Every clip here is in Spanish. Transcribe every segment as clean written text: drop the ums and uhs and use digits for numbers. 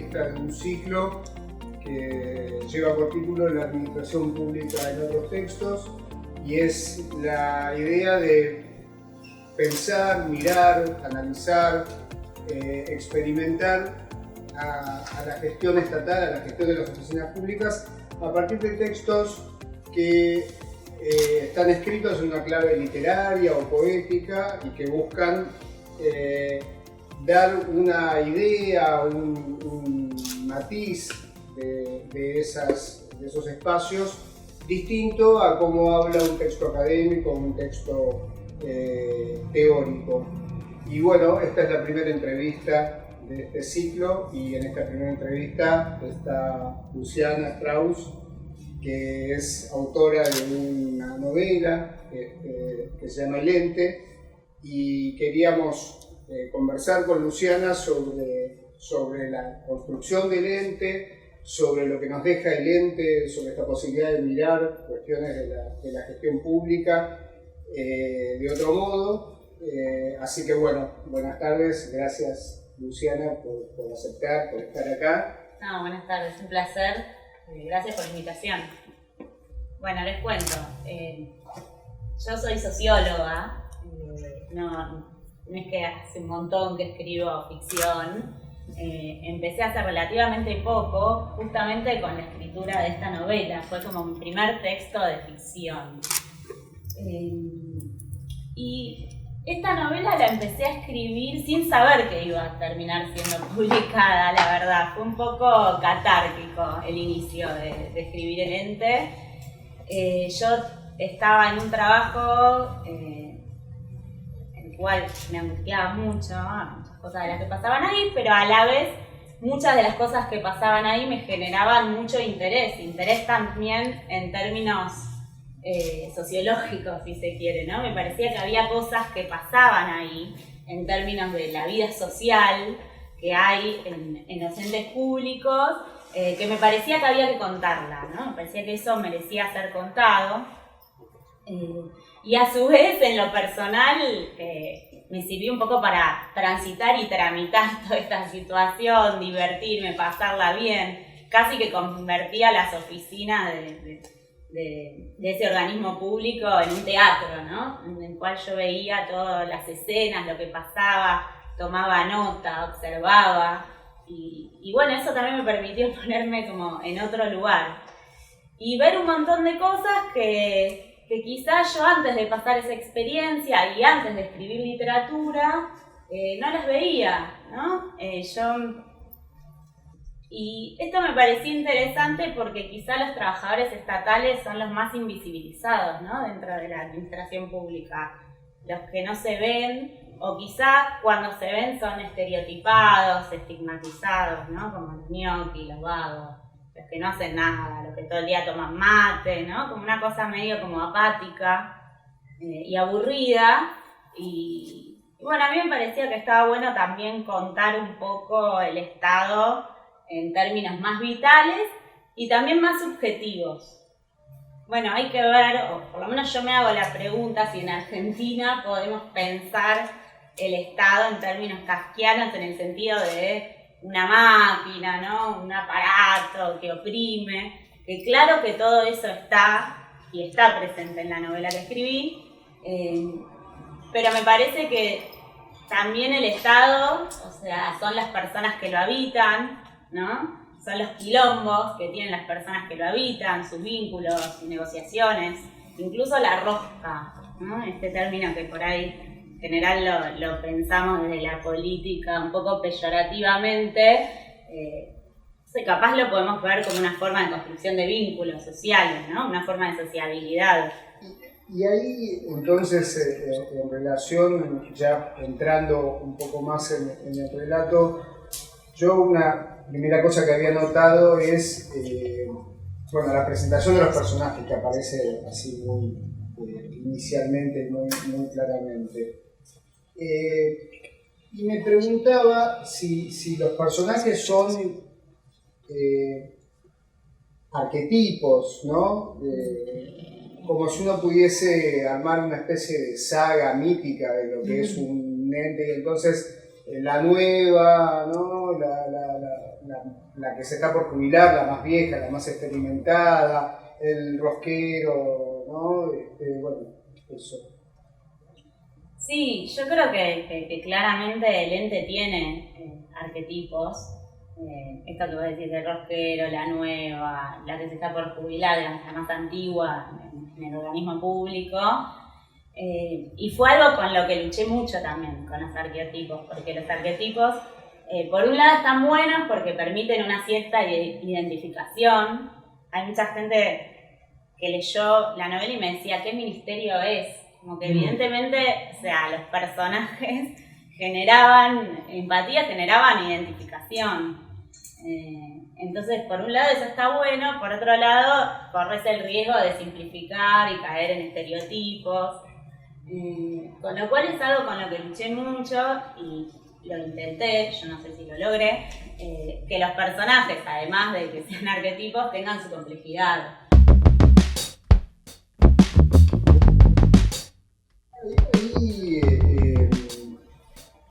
entrevista de un ciclo que lleva por título La administración pública en otros textos, y es la idea de pensar, mirar, analizar, experimentar a la gestión estatal, a la gestión de las oficinas públicas, a partir de textos que están escritos en una clave literaria o poética y que buscan dar una idea, un matiz de esos espacios distinto a cómo habla un texto académico o un texto teórico. Y bueno, esta es la primera entrevista de este ciclo, y en esta primera entrevista está Luciana Strauss, que es autora de una novela que se llama El Ente, y queríamos conversar con Luciana sobre la construcción del ente, sobre lo que nos deja el ente, sobre esta posibilidad de mirar cuestiones de la gestión pública de otro modo. Así que bueno, buenas tardes, gracias Luciana por aceptar, por estar acá. No, buenas tardes, un placer, gracias por la invitación. Bueno, les cuento, yo soy socióloga, no es que hace un montón que escribo ficción. Empecé hace relativamente poco, justamente con la escritura de esta novela, fue como mi primer texto de ficción. Y esta novela la empecé a escribir sin saber que iba a terminar siendo publicada, la verdad. Fue un poco catártico el inicio de escribir El Ente. Yo estaba en un trabajo en el cual me angustiaba mucho, muchas cosas de las que pasaban ahí, pero a la vez muchas de las cosas que pasaban ahí me generaban mucho interés también en términos sociológicos, si se quiere, ¿no? Me parecía que había cosas que pasaban ahí en términos de la vida social que hay en los entes públicos, que me parecía que había que contarla, ¿no? Me parecía que eso merecía ser contado. Y a su vez, en lo personal, me sirvió un poco para transitar y tramitar toda esta situación, divertirme, pasarla bien. Casi que convertía las oficinas de ese organismo público en un teatro, ¿no? En el cual yo veía todas las escenas, lo que pasaba, tomaba nota, observaba. Y bueno, eso también me permitió ponerme como en otro lugar. Y ver un montón de cosas que quizás yo antes de pasar esa experiencia y antes de escribir literatura, no las veía, ¿no? Y esto me pareció interesante porque quizá los trabajadores estatales son los más invisibilizados, ¿no? Dentro de la administración pública. Los que no se ven, o quizá cuando se ven son estereotipados, estigmatizados, ¿no? Como los ñoquis, los vagos, los que no hacen nada, los que todo el día toman mate, ¿no? Como una cosa medio como apática y aburrida. Y bueno, a mí me parecía que estaba bueno también contar un poco el estado en términos más vitales y también más subjetivos. Bueno, hay que ver, o por lo menos yo me hago la pregunta, si en Argentina podemos pensar el Estado en términos kafkianos, en el sentido de una máquina, ¿no? Un aparato que oprime, que claro que todo eso está y está presente en la novela que escribí, pero me parece que también el Estado, o sea, son las personas que lo habitan, ¿no? Son los quilombos que tienen las personas que lo habitan, sus vínculos, sus negociaciones, incluso la rosca, ¿no? Este término que por ahí en general lo pensamos desde la política un poco peyorativamente, capaz lo podemos ver como una forma de construcción de vínculos sociales, ¿no? Una forma de sociabilidad. Y ahí, entonces, en relación, ya entrando un poco más en el relato, yo una primera cosa que había notado es, bueno, la presentación de los personajes, que aparece así muy inicialmente, muy claramente. Y me preguntaba si los personajes son arquetipos, ¿no? Como si uno pudiese armar una especie de saga mítica de lo que es un ente, y entonces la nueva, ¿no? La la que se está por jubilar, la más vieja, la más experimentada, el rosquero, ¿no? Bueno, eso. Sí, yo creo que claramente el ente tiene arquetipos. Esto que vos decís del rosquero, la nueva, la que se está por jubilar, la más antigua en el organismo público. Y fue algo con lo que luché mucho también, con los arquetipos, porque los arquetipos, por un lado están buenos porque permiten una cierta identificación. Hay mucha gente que leyó la novela y me decía, ¿qué ministerio es? Como que evidentemente, o sea, los personajes generaban empatía, generaban identificación. Entonces, por un lado eso está bueno, por otro lado corres el riesgo de simplificar y caer en estereotipos. Con lo cual es algo con lo que luché mucho y lo intenté, yo no sé si lo logré, que los personajes, además de que sean arquetipos, tengan su complejidad. Y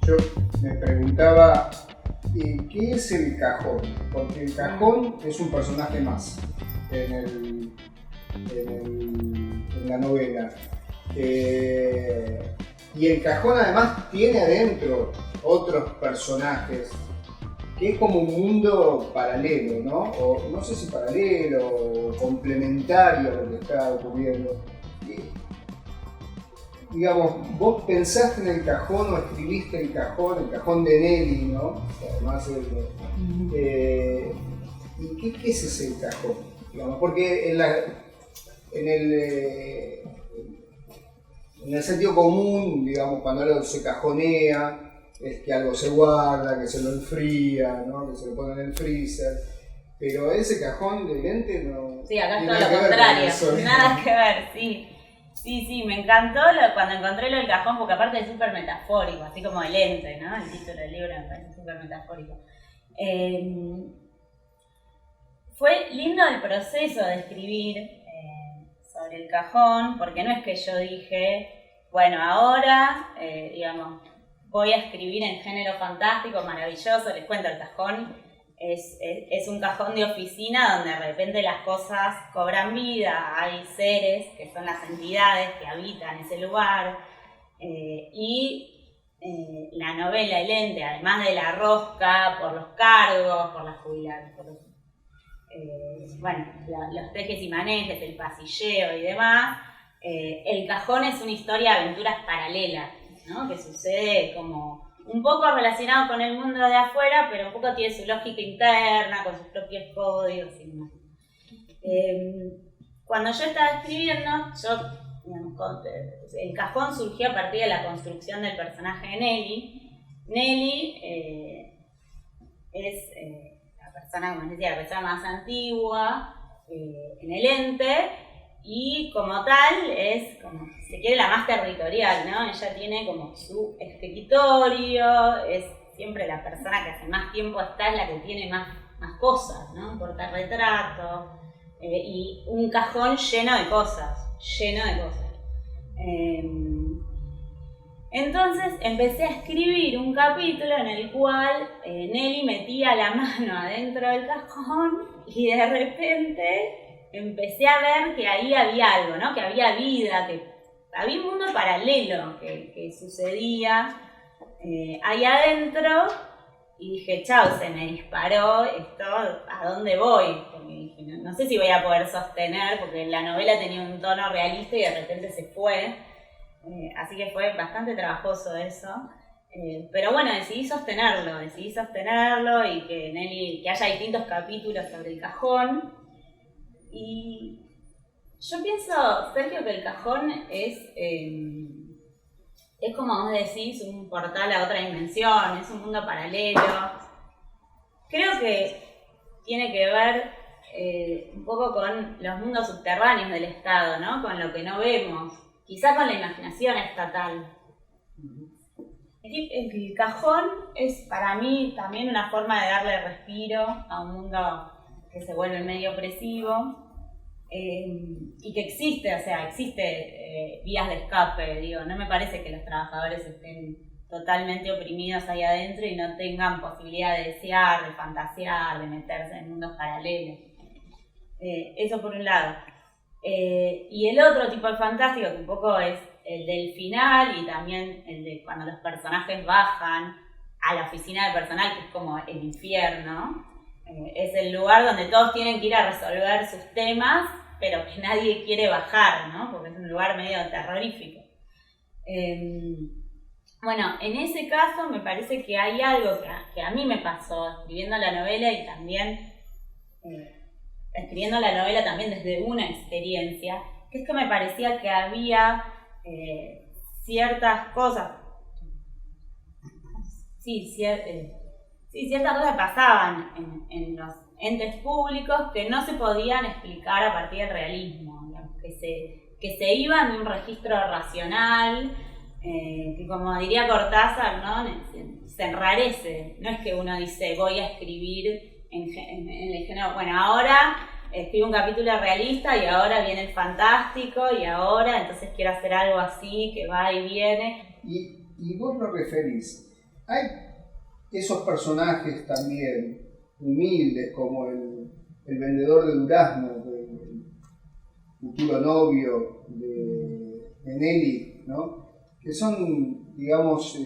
yo me preguntaba, ¿qué es el cajón? Porque el cajón es un personaje más en la novela. Y el cajón además tiene adentro otros personajes, que es como un mundo paralelo, ¿no? O no sé si paralelo o complementario a lo que está ocurriendo. Digamos, vos pensaste en el cajón o escribiste el cajón de Nelly, ¿no? Además, ¿y qué es ese cajón? Digamos, porque en el sentido común, digamos, cuando algo se cajonea, es que algo se guarda, que se lo enfría, ¿no? Que se lo pone en el freezer. Pero ese cajón de lente no... Sí, acá es todo lo contrario, nada que ver, sí. Sí, me encantó cuando encontré lo del cajón, porque aparte es súper metafórico, así como el ente, ¿no? El título del libro me parece súper metafórico. Fue lindo el proceso de escribir sobre el cajón, porque no es que yo dije, bueno, ahora, digamos, voy a escribir en género fantástico, maravilloso, les cuento el cajón. Es un cajón de oficina donde de repente las cosas cobran vida, hay seres que son las entidades que habitan ese lugar y la novela El ente, además de la rosca por los cargos, por las jubilaciones, por los tejes y manejes, el pasilleo y demás, el cajón es una historia de aventuras paralelas, ¿no? Que sucede como un poco relacionado con el mundo de afuera, pero un poco tiene su lógica interna, con sus propios códigos y demás. Cuando yo estaba escribiendo, el cajón surgió a partir de la construcción del personaje de Nelly. Nelly es la persona, como les decía, la persona más antigua en el ente, y como tal es, como si se quiere, la más territorial, ¿no? Ella tiene como su escritorio, es siempre la persona que hace más tiempo está, es la que tiene más cosas, ¿no? Un portarretrato y un cajón lleno de cosas. Entonces empecé a escribir un capítulo en el cual Nelly metía la mano adentro del cajón y de repente empecé a ver que ahí había algo, ¿no? Que había vida, que había un mundo paralelo que sucedía ahí adentro, y dije, chau, se me disparó esto, ¿a dónde voy? Porque dije, no sé si voy a poder sostener, porque la novela tenía un tono realista y de repente se fue, así que fue bastante trabajoso eso. Pero bueno, decidí sostenerlo y que haya distintos capítulos sobre el cajón. Y yo pienso, Sergio, que el cajón es como vos decís, un portal a otra dimensión, es un mundo paralelo. Creo que tiene que ver un poco con los mundos subterráneos del Estado, ¿no? Con lo que no vemos, quizás con la imaginación estatal. El cajón es para mí también una forma de darle respiro a un mundo que se vuelve medio opresivo. Y que existe vías de escape, digo, no me parece que los trabajadores estén totalmente oprimidos ahí adentro y no tengan posibilidad de desear, de fantasear, de meterse en mundos paralelos. Eso por un lado. Y el otro tipo de fantástico, que un poco es el del final y también el de cuando los personajes bajan a la oficina del personal, que es como el infierno. Es el lugar donde todos tienen que ir a resolver sus temas, pero que nadie quiere bajar, ¿no? Porque es un lugar medio terrorífico. Bueno, en ese caso me parece que hay algo que a mí me pasó escribiendo la novela y también escribiendo la novela también desde una experiencia, que es que me parecía que había ciertas cosas, ciertas cosas pasaban en los entes públicos que no se podían explicar a partir del realismo, digamos, que se iban de un registro racional, que como diría Cortázar, ¿no? Se enrarece. No es que uno dice voy a escribir en el género, bueno, ahora escribo un capítulo realista y ahora viene el fantástico y ahora entonces quiero hacer algo así que va y viene. Y vos lo referís, hay esos personajes también humildes como el vendedor de duraznos, el futuro novio de Nelly, ¿no? Que son, digamos,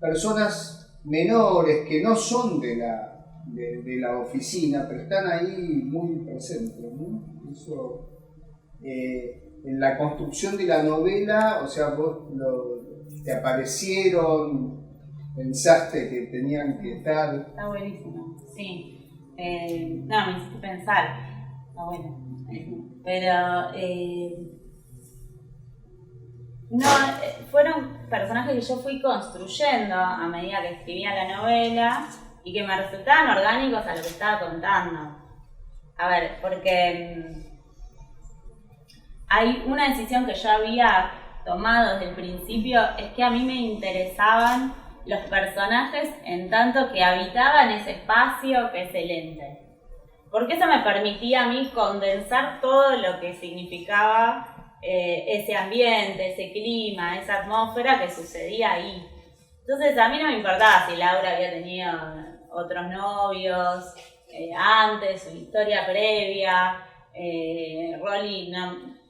personas menores que no son de la oficina, pero están ahí muy presentes, ¿no? Eso, en la construcción de la novela, o sea, vos te aparecieron, pensaste que tenían que estar. Está buenísimo, sí. No, me hiciste pensar. Está bueno. Pero no, fueron personajes que yo fui construyendo a medida que escribía la novela y que me resultaban orgánicos a lo que estaba contando. A ver, porque hay una decisión que yo había tomado desde el principio, es que a mí me interesaban los personajes en tanto que habitaban ese espacio que es el ente. Porque eso me permitía a mí condensar todo lo que significaba ese ambiente, ese clima, esa atmósfera que sucedía ahí. Entonces a mí no me importaba si Laura había tenido otros novios antes, su historia previa, Rolly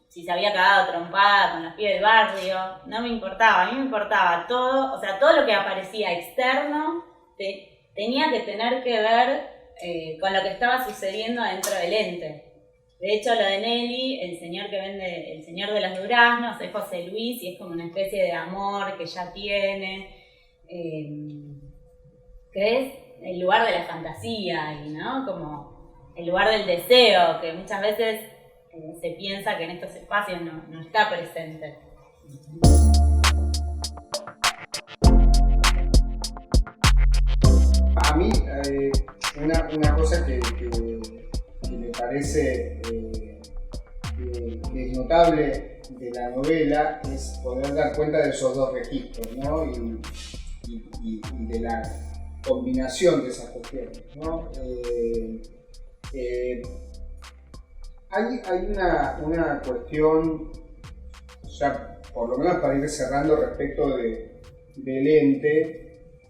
si se había cagado trompada con los pibes del barrio, no me importaba, a mí me importaba todo, o sea, todo lo que aparecía externo tenía que tener que ver con lo que estaba sucediendo dentro del ente. De hecho, lo de Nelly, el señor que vende, el señor de los duraznos, es José Luis y es como una especie de amor que ella tiene, que es el lugar de la fantasía, ¿no? Como el lugar del deseo, que muchas veces se piensa que en estos espacios no está presente. A mí, una cosa que me parece que es notable de la novela es poder dar cuenta de esos dos registros, ¿no? Y de la combinación de esas cuestiones, ¿no? Hay una cuestión, ya por lo menos para ir cerrando respecto del ente,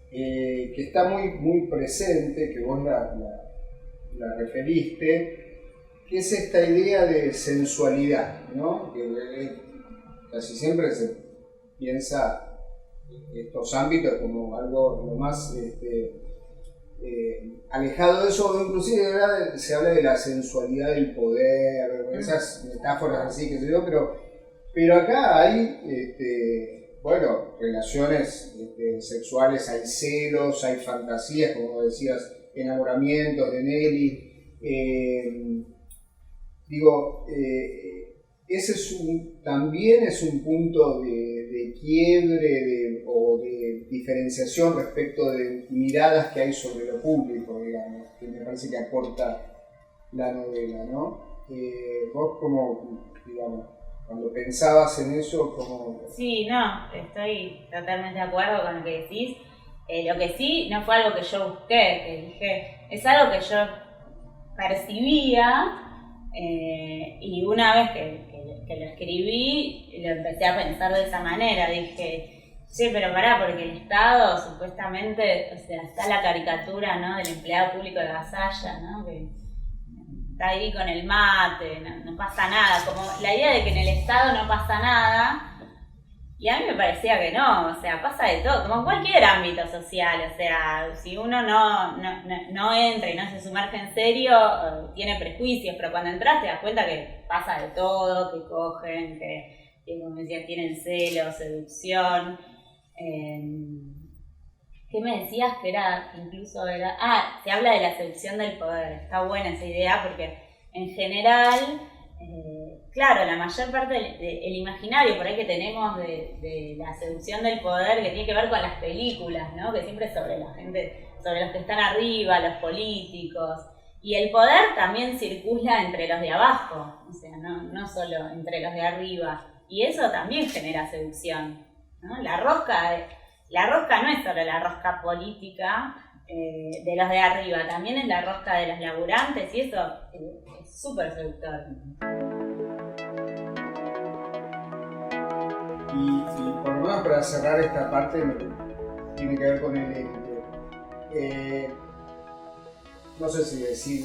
que está muy presente, que vos la referiste, que es esta idea de sensualidad, ¿no? Que casi siempre se piensa estos ámbitos como algo lo más alejado de eso, inclusive se habla de la sensualidad del poder, esas metáforas así, que se dio, pero acá hay relaciones sexuales, hay celos, hay fantasías, como decías, enamoramientos de Nelly. Ese también es un punto de quiebre o de diferenciación respecto de miradas que hay sobre lo público, digamos, que me parece que aporta la novela, ¿no? Vos como, digamos, cuando pensabas en eso, como... Sí, no, estoy totalmente de acuerdo con lo que decís. Lo que sí no fue algo que yo busqué, que dije, es algo que yo percibía y una vez que lo escribí, lo empecé a pensar de esa manera. Dije, Sí, pero pará, porque el Estado supuestamente, o sea, está la caricatura, ¿no?, del empleado público de Vasalla, ¿no?, que está ahí con el mate, no pasa nada, como la idea de que en el Estado no pasa nada, y a mí me parecía que no, o sea, pasa de todo, como en cualquier ámbito social, o sea, si uno no entra y no se sumerge en serio, tiene prejuicios, pero cuando entras te das cuenta que pasa de todo, que cogen, que como decías, tienen celos, seducción. ¿Qué me decías que era? Incluso era... se habla de la seducción del poder. Está buena esa idea porque en general, claro, la mayor parte del imaginario por ahí que tenemos de la seducción del poder, que tiene que ver con las películas, ¿no?, que siempre es sobre la gente, sobre los que están arriba, los políticos. Y el poder también circula entre los de abajo, o sea, no solo entre los de arriba. Y eso también genera seducción, ¿no? La rosca no es solo la rosca política de los de arriba, también es la rosca de los laburantes y eso es súper seductor. Y por lo menos para cerrar esta parte, tiene que ver con el ente. No sé si decir,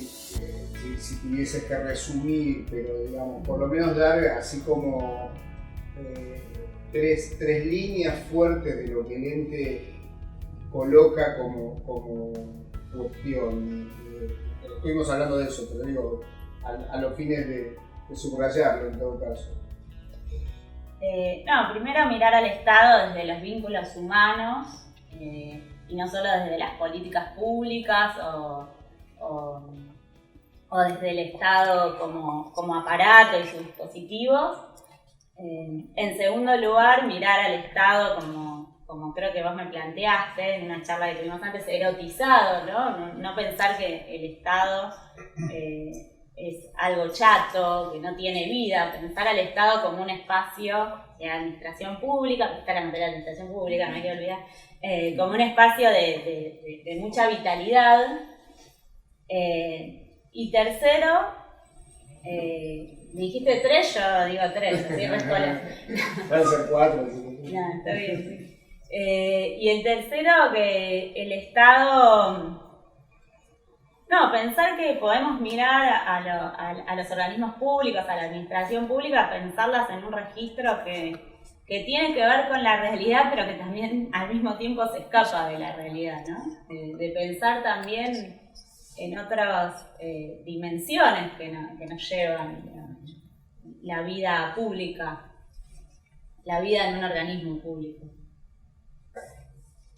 si tuvieses que resumir, pero digamos, por lo menos dar así como tres líneas fuertes de lo que el ente coloca como cuestión. Estuvimos hablando de eso, pero digo, a los fines de subrayarlo en todo caso. Primero mirar al Estado desde los vínculos humanos y no solo desde las políticas públicas o desde el Estado como aparato y sus dispositivos. En segundo lugar, mirar al Estado como creo que vos me planteaste en una charla que tuvimos antes, erotizado, ¿no? No pensar que el Estado es algo chato, que no tiene vida, pensar al Estado como un espacio de administración pública, que está la materia de administración pública, no hay que olvidar, como un espacio de mucha vitalidad. Y tercero, me dijiste 3, yo digo 3, así respondo. Van a ser 4. No, está bien, sí. Y el tercero, que el Estado... pensar que podemos mirar a los organismos públicos, a la administración pública, pensarlas en un registro que tiene que ver con la realidad, pero que también al mismo tiempo se escapa de la realidad, ¿no? De pensar también en otras dimensiones que nos llevan la vida pública, la vida en un organismo público.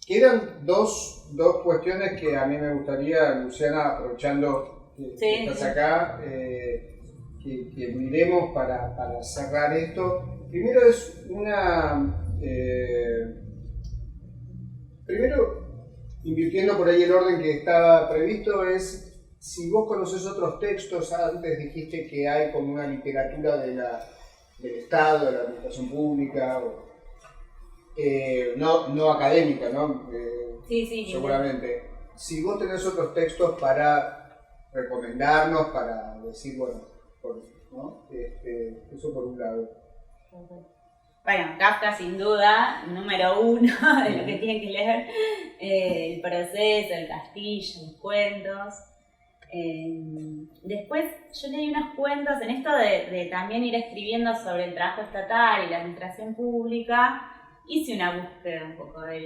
Quedan dos cuestiones que a mí me gustaría, Luciana, aprovechando que estás acá, que miremos para cerrar esto. Primero es primero, invirtiendo por ahí el orden que estaba previsto, es si vos conocés otros textos. Antes dijiste que hay como una literatura del Estado, de la administración pública, no académica, ¿no? Sí, seguramente. Si vos tenés otros textos para recomendarnos, para decir, bueno, ¿no? Eso por un lado. Bueno, Kafka sin duda, número 1 de lo que tienen que leer, el proceso, el castillo, los cuentos. Después yo leí unos cuentos en esto de también ir escribiendo sobre el trabajo estatal y la administración pública. Hice una búsqueda un poco de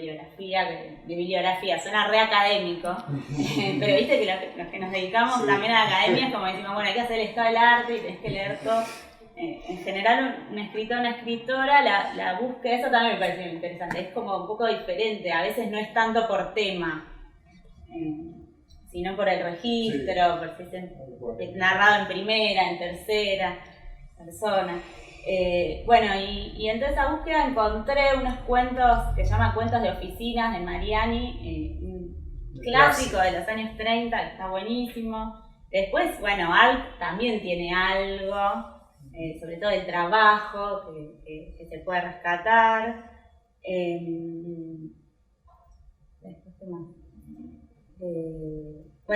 bibliografía, suena re académico, pero viste que los que nos dedicamos también a la academia es como decimos, bueno, hay que hacer el estado del arte y tenés que leer todo. En general, un escritor, una escritora, la búsqueda, eso también me pareció interesante, es como un poco diferente, a veces no es tanto por tema, sino por el registro, por si es narrado en primera, en tercera persona. Y entre esa búsqueda encontré unos cuentos que se llaman Cuentos de Oficinas de Mariani, un clásico de los años 30, que está buenísimo. Después, Alt también tiene algo, sobre todo el trabajo, que se puede rescatar. Después, ¿qué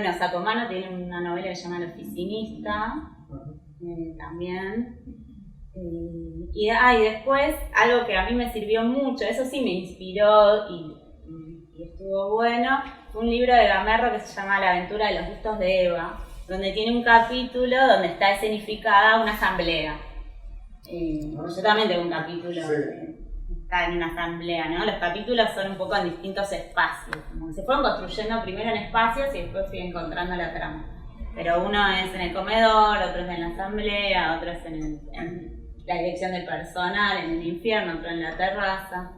más? Sacomano tiene una novela que se llama El Oficinista, también. Y después, algo que a mí me sirvió mucho, eso sí me inspiró y estuvo bueno, fue un libro de Gamerro que se llama La aventura de los gustos de Eva, donde tiene un capítulo donde está escenificada una asamblea. Yo también tengo un capítulo que está en una asamblea, ¿no? Los capítulos son un poco en distintos espacios, como que se fueron construyendo primero en espacios y después fui encontrando la trama. Pero uno es en el comedor, otro es en la asamblea, otro es en la dirección del personal, en el infierno, otro en la terraza.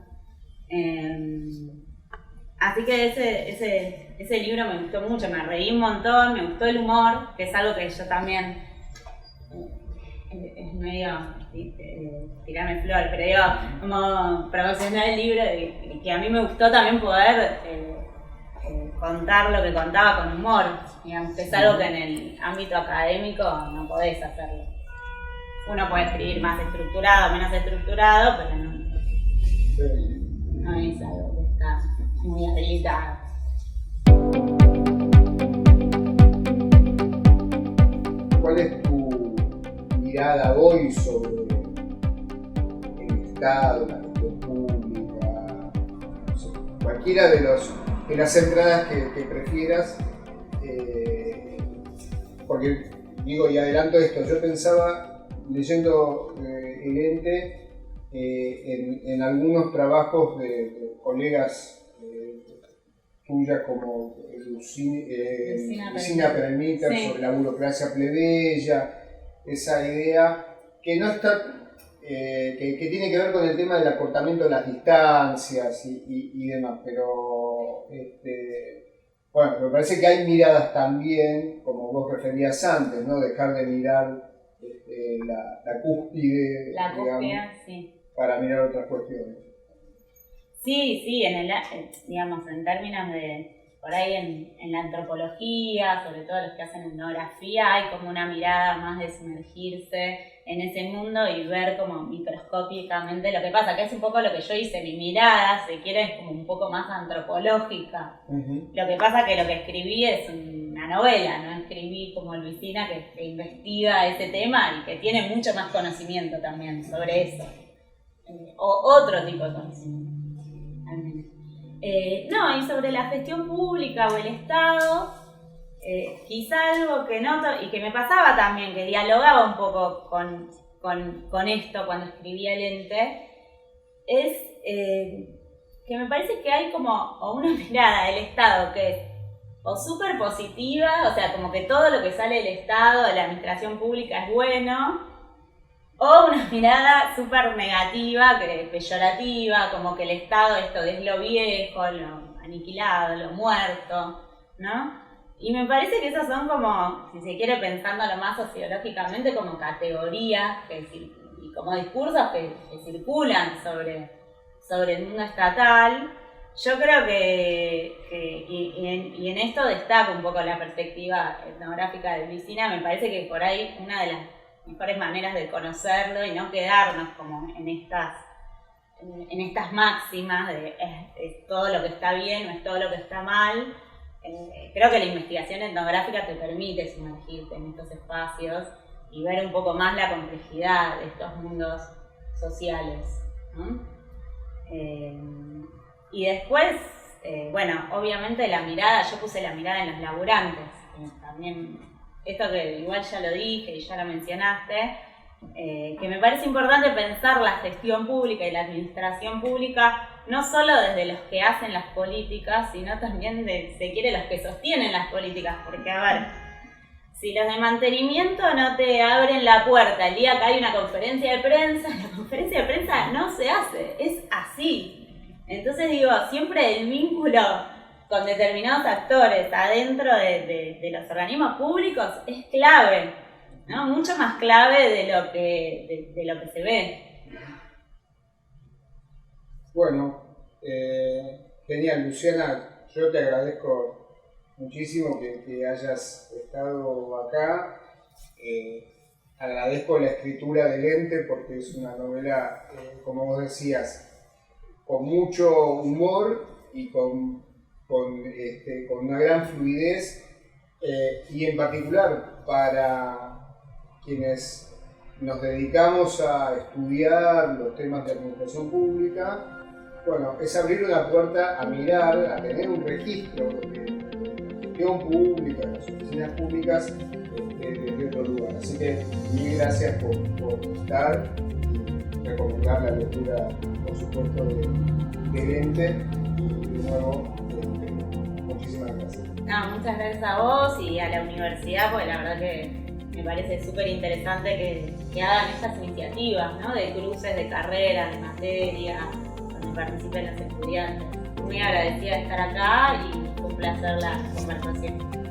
Así que ese libro me gustó mucho, me reí un montón, me gustó el humor, que es algo que yo también es medio tirarme flor, pero digo, como promocionar el libro, que a mí me gustó también poder contar lo que contaba con humor, digamos, que es algo que en el ámbito académico no podés hacerlo. Uno puede escribir más estructurado, menos estructurado, pero no es algo que está muy habilitado. ¿Cuál es tu mirada hoy sobre el Estado, la gestión pública? No sé, cualquiera de las entradas que prefieras, porque digo, y adelanto esto, yo pensaba, leyendo el ente, en algunos trabajos de colegas tuyas como Lucina Perlmutter, sí, sobre la burocracia plebeya, esa idea que no está, que tiene que ver con el tema del acortamiento de las distancias y demás, pero bueno, me parece que hay miradas también, como vos referías antes, ¿no? Dejar de mirar la cúspide, digamos, sí, para mirar otras cuestiones. Sí, digamos, en términos de, por ahí en la antropología, sobre todo los que hacen etnografía, hay como una mirada más de sumergirse en ese mundo y ver como microscópicamente lo que pasa, que es un poco lo que yo hice, mi mirada, si quieres, como un poco más antropológica. Uh-huh. Lo que pasa que lo que escribí es una novela, no escribí como Lucina que investiga ese tema y que tiene mucho más conocimiento también sobre eso, o otro tipo de conocimiento. No, y sobre la gestión pública o el Estado, quizá algo que noto y que me pasaba también, que dialogaba un poco con esto cuando escribía el ente, es que me parece que hay como una mirada del Estado que es o súper positiva, o sea, como que todo lo que sale del Estado, de la administración pública es bueno, o una mirada súper negativa, peyorativa, como que el Estado esto es lo viejo, lo aniquilado, lo muerto, ¿no? Y me parece que esos son como, si se quiere pensándolo más sociológicamente, como categorías y como discursos que circulan sobre el mundo estatal. Yo creo y en esto destaco un poco la perspectiva etnográfica de Lucina, me parece que por ahí una de las mejores maneras de conocerlo y no quedarnos como en estas máximas de es todo lo que está bien o es todo lo que está mal. Creo que la investigación etnográfica te permite sumergirte en estos espacios y ver un poco más la complejidad de estos mundos sociales, ¿no? Y después, bueno, obviamente yo puse la mirada en los laburantes, también. Esto que igual ya lo dije y ya lo mencionaste, que me parece importante pensar la gestión pública y la administración pública no solo desde los que hacen las políticas, sino también de, si quiere, los que sostienen las políticas, porque a ver, si los de mantenimiento no te abren la puerta el día que hay una conferencia de prensa, la conferencia de prensa no se hace, es así. Entonces digo, siempre el vínculo con determinados actores adentro de los organismos públicos es clave, ¿no? Mucho más clave de lo que se ve. Bueno, genial, Luciana, yo te agradezco muchísimo que hayas estado acá. Agradezco la escritura del ente porque es una novela, como vos decías, con mucho humor y con una gran fluidez y en particular para quienes nos dedicamos a estudiar los temas de administración pública, bueno, es abrir una puerta a mirar, a tener un registro de la gestión pública, de las oficinas públicas desde otro lugar. Así que mil gracias por estar y recomendar la lectura, por supuesto, del ente. Y de nuevo, muchísimas gracias. No, muchas gracias a vos y a la universidad, porque la verdad que me parece súper interesante que hagan estas iniciativas, ¿no? De cruces de carrera, de materia, donde participen los estudiantes. Muy agradecida de estar acá y un placer la conversación.